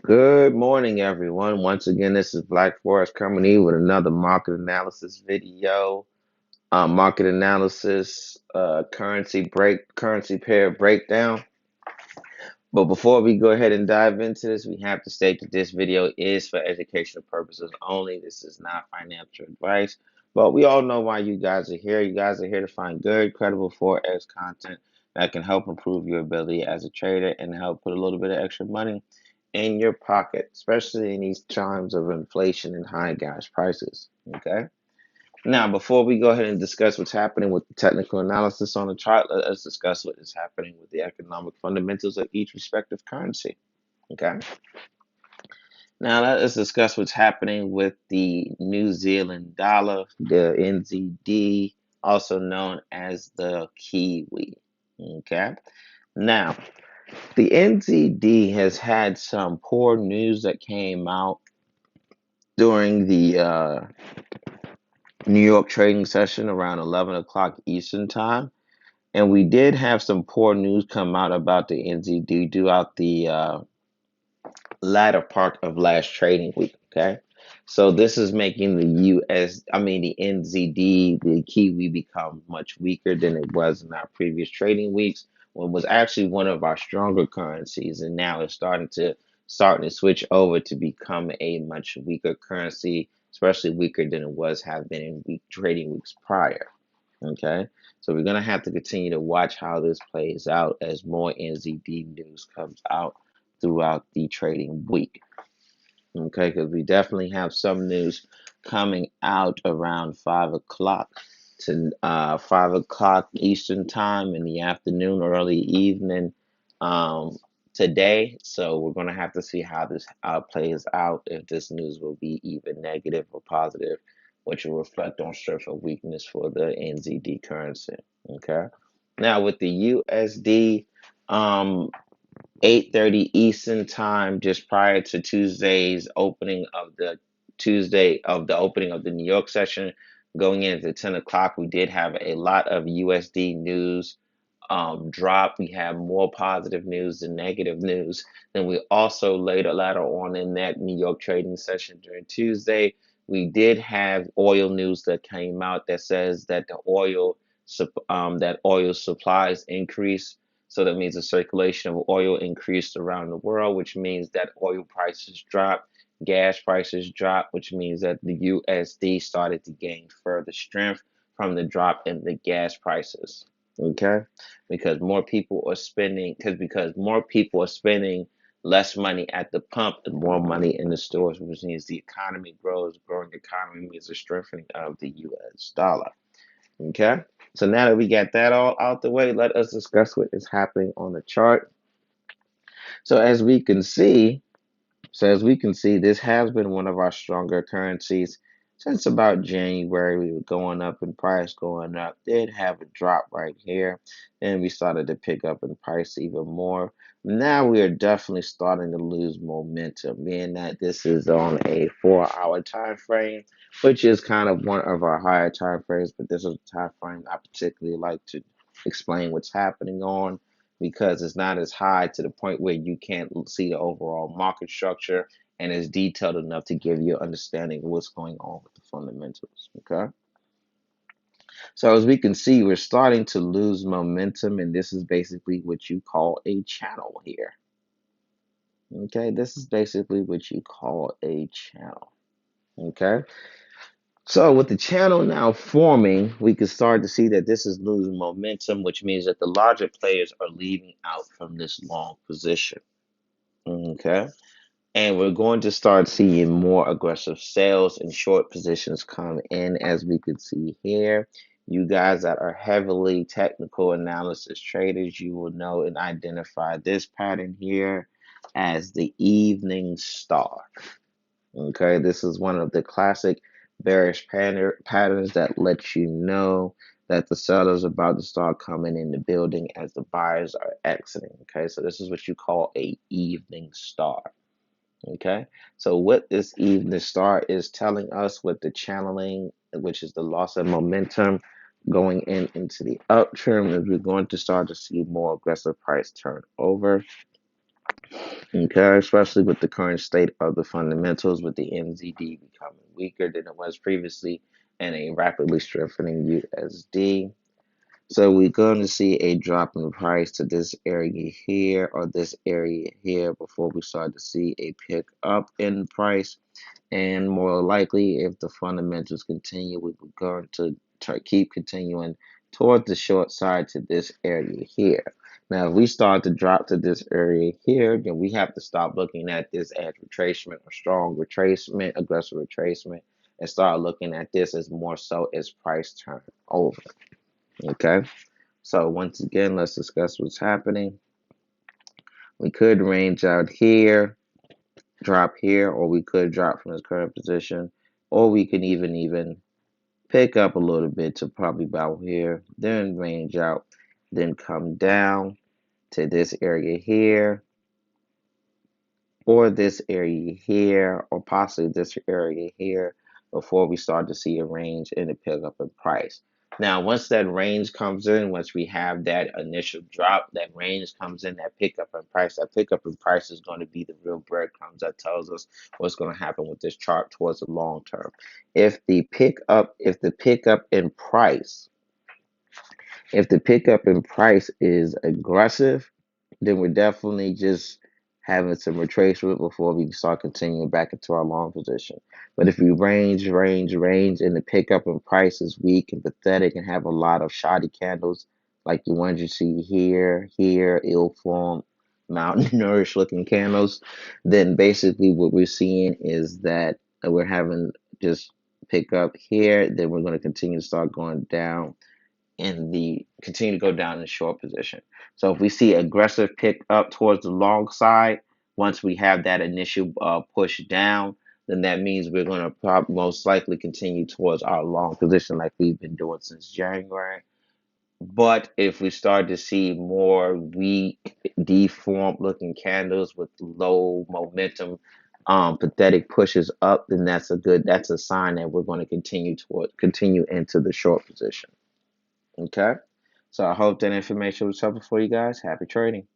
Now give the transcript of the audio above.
Good morning, everyone. Once again, this is Black Forest coming in with another market analysis video. Market analysis, currency pair breakdown. But before we go ahead and dive into this, we have to state that this video is for educational purposes only. This is not financial advice. But we all know why you guys are here. You guys are here to find good, credible Forex content that can help improve your ability as a trader and help put a little bit of extra money in your pocket, especially in these times of inflation and high gas prices. Okay. Now, before we go ahead and discuss what's happening with the technical analysis on the chart, let us discuss what is happening with the economic fundamentals of each respective currency. Okay. Now, let us discuss what's happening with the New Zealand dollar, the NZD, also known as the Kiwi. Okay. Now, the NZD has had some poor news that came out during the New York trading session around 11 o'clock Eastern time. And we did have some poor news come out about the NZD throughout the latter part of last trading week. Okay. So this is making the NZD, the Kiwi, become much weaker than it was in our previous trading weeks when it was actually one of our stronger currencies. And now it's starting to switch over to become a much weaker currency, especially weaker than it was have been in trading weeks prior. Okay. So we're gonna have to continue to watch how this plays out as more NZD news comes out throughout the trading week. Okay, because we definitely have some news coming out around 5 o'clock to 5 o'clock Eastern time in the afternoon, early evening today. So we're gonna have to see how this plays out. If this news will be either negative or positive, which will reflect on strength or weakness for the NZD currency. Okay. Now with the USD, 8:30 Eastern time, just prior to Tuesday of the opening of the New York session, going into 10 o'clock, we did have a lot of USD news drop. We have more positive news than negative news. Then we also later on in that New York trading session during Tuesday, we did have oil news that came out that says that that oil supplies increase. So that means the circulation of oil increased around the world, which means that oil prices drop, gas prices drop, which means that the USD started to gain further strength from the drop in the gas prices. Okay, because more people are spending less money at the pump and more money in the stores, which means the economy grows. Growing economy means a strengthening of the U.S. dollar. Okay, so now that we got that all out the way, let us discuss what is happening on the chart. So as we can see, this has been one of our stronger currencies since about January. We were going up in price, going up. Did have a drop right here, and we started to pick up in price even more. Now we are definitely starting to lose momentum, being that this is on a 4-hour time frame, which is kind of one of our higher time frames. But this is a time frame I particularly like to explain what's happening on because it's not as high to the point where you can't see the overall market structure and is detailed enough to give you an understanding of what's going on with the fundamentals. Okay. So as we can see, we're starting to lose momentum, and this is basically what you call a channel here. Okay, this is basically what you call a channel. Okay. So with the channel now forming, we can start to see that this is losing momentum, which means that the larger players are leaving out from this long position. Okay. And we're going to start seeing more aggressive sales and short positions come in, as we can see here. You guys that are heavily technical analysis traders, you will know and identify this pattern here as the evening star. Okay, this is one of the classic bearish patterns that lets you know that the sellers are about to start coming in the building as the buyers are exiting. Okay, so this is what you call a evening star. Okay, so what this evening star is telling us with the channeling, which is the loss of momentum going into the uptrend, is we're going to start to see more aggressive price turnover. Okay, especially with the current state of the fundamentals, with the NZD becoming weaker than it was previously and a rapidly strengthening USD. So we're going to see a drop in price to this area here or this area here before we start to see a pick up in price. And more likely, if the fundamentals continue, we're going to keep continuing toward the short side to this area here. Now, if we start to drop to this area here, then we have to stop looking at this as retracement or strong retracement, aggressive retracement, and start looking at this as more so as price turn over. Okay. So once again, let's discuss what's happening. We could range out here, drop here, or we could drop from this current position, or we could even pick up a little bit to probably about here, then range out, then come down to this area here, or this area here, or possibly this area here before we start to see a range and a pickup in price. Now, once that range comes in, once we have that initial drop, that range comes in, that pickup in price, that pickup in price is going to be the real breadcrumbs that tells us what's going to happen with this chart towards the long term. If the pickup in price if the pickup in price is aggressive, then we're definitely just having some retracement before we start continuing back into our long position. But if we range, and the pickup in price is weak and pathetic and have a lot of shoddy candles like the ones you see here, ill-formed, malnourished looking candles, then basically what we're seeing is that we're having just pick up here, then we're going to continue to start going down in the continue to go down in the short position. So if we see aggressive pick up towards the long side, once we have that initial push down, then that means we're going to most likely continue towards our long position like we've been doing since January. But if we start to see more weak, deformed looking candles with low momentum, pathetic pushes up, then that's a sign that we're going to continue into the short position. Okay. So I hope that information was helpful for you guys. Happy trading.